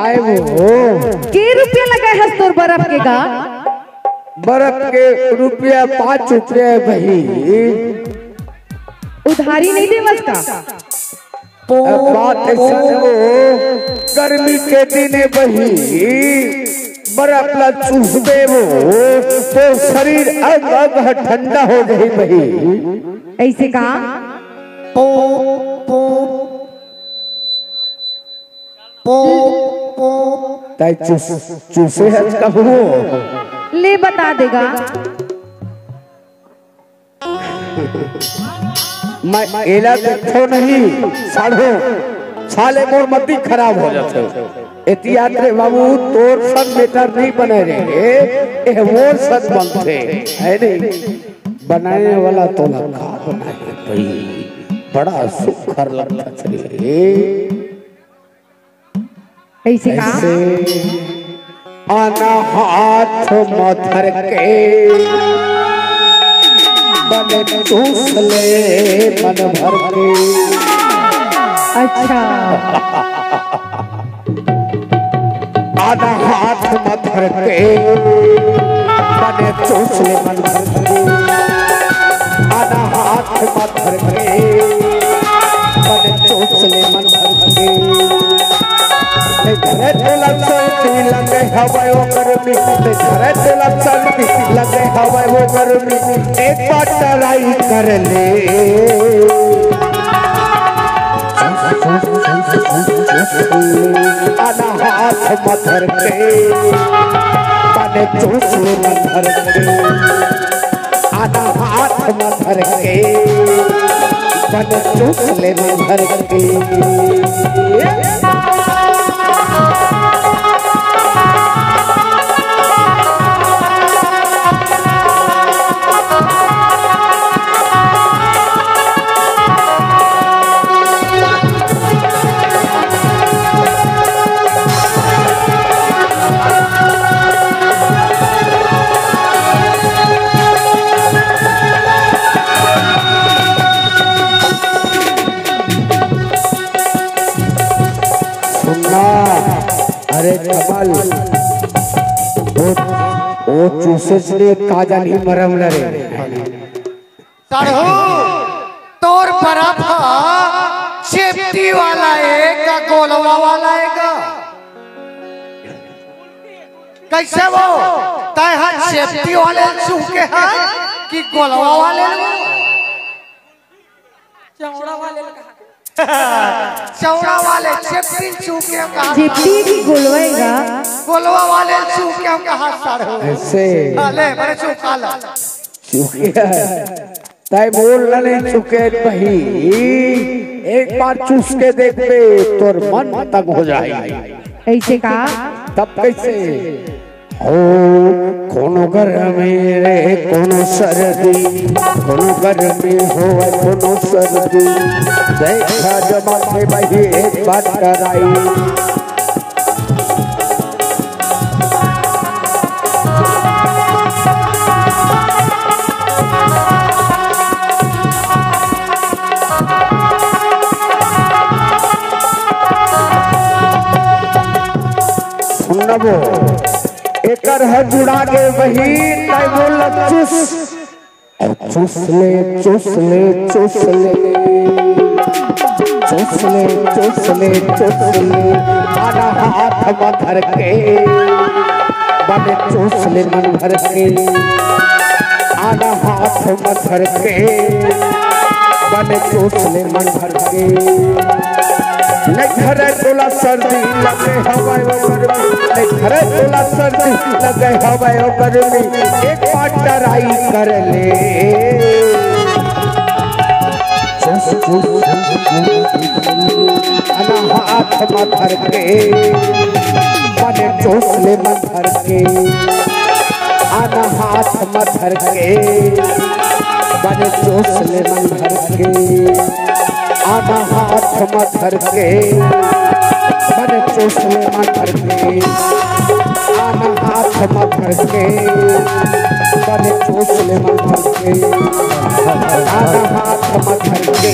आए वो के रुपया लगा है तोर बर्फ के का? बर्फ के रुपया 5 रुपया भाई। उधारी नहीं दे बस का? बात सुनो, गर्मी के दिन बही बर्फ ला चूस दे वो तो शरीर अग अग ठंडा हो गई बही। ऐसे का? पो पो पो पो ताई चूसे है कब हो ले बता देगा। मैं एला देखो नहीं साढ़ो साले मोर मद्दी खराब हो जाते एहतियात रे बाबू तोर सब बेटर नहीं बने रहे ए मोर सब बनते है नहीं बनाने वाला तो लगा बनाए भाई बड़ा सुखर लगता चले। ऐसे का? आना हाथ मथर के बने चूस ले मन भर के। अच्छा आना हाथ मथर के बने चूस ले मन भर के। आना हाथ मथर के बने चूस ले मन भर के। घरे तोला चलती लगे हवाई वो गर्मी घरे तोला चलती लगे हवाई वो गर्मी एक बार ट्राई कर ले। आना हाथ मथर के बने चूस ले मन भर के। आना हाथ मथर के बने चूस ले मन भर के। अरे कमल वो चूसे से काजा नहीं मरम लरे साढ़ो तोर बर्फ सेफ्टी वाला है का गोलवा वाला है का? कैसे वो तय सेफ्टी वाले चूके हैं कि गोलवा वाले चौड़ा वाले चौड़ा वाले सेफ्टी चूके कहा जिप्टी की गोलवाएगा गोलवा वाले चूके कहा साढ़ो ऐसे ले बड़े चूका ला चूके ताई बोल नहीं चुके भाई एक बार चूस के देख पे तोर मन तंग हो जाएगा। ऐसे का? तब कैसे हो कोनो गर्मी रे कोनो सर्दी कोनो गर्मी हो कोनो सर्दी देखा जमा के भाई एक बात कराई। सुनबो एकर है जुड़ा के वही ताई बोल चूस चूस ले चूस ले चूस ले चूस ले चूस ले चूस ले। आना हाथ मथर के बने चूस ले मन भर के। आना हाथ मथर के बने चूस ले मन भर के। घरे तोला सर्दी लगे हवाई वो गर्मी घरे तोला सर्दी लगे हवाई वो गर्मी एक बार ट्राई कर ले। आना हाथ मथर के बने चूस ले मन भर के। आना हाथ मथर के बने चूस ले मन भर के। आना हाथ मथर के बने चूस ले मन भर के। आना हाथ मथर के बने चूस ले मन भर के। आना हाथ मथर के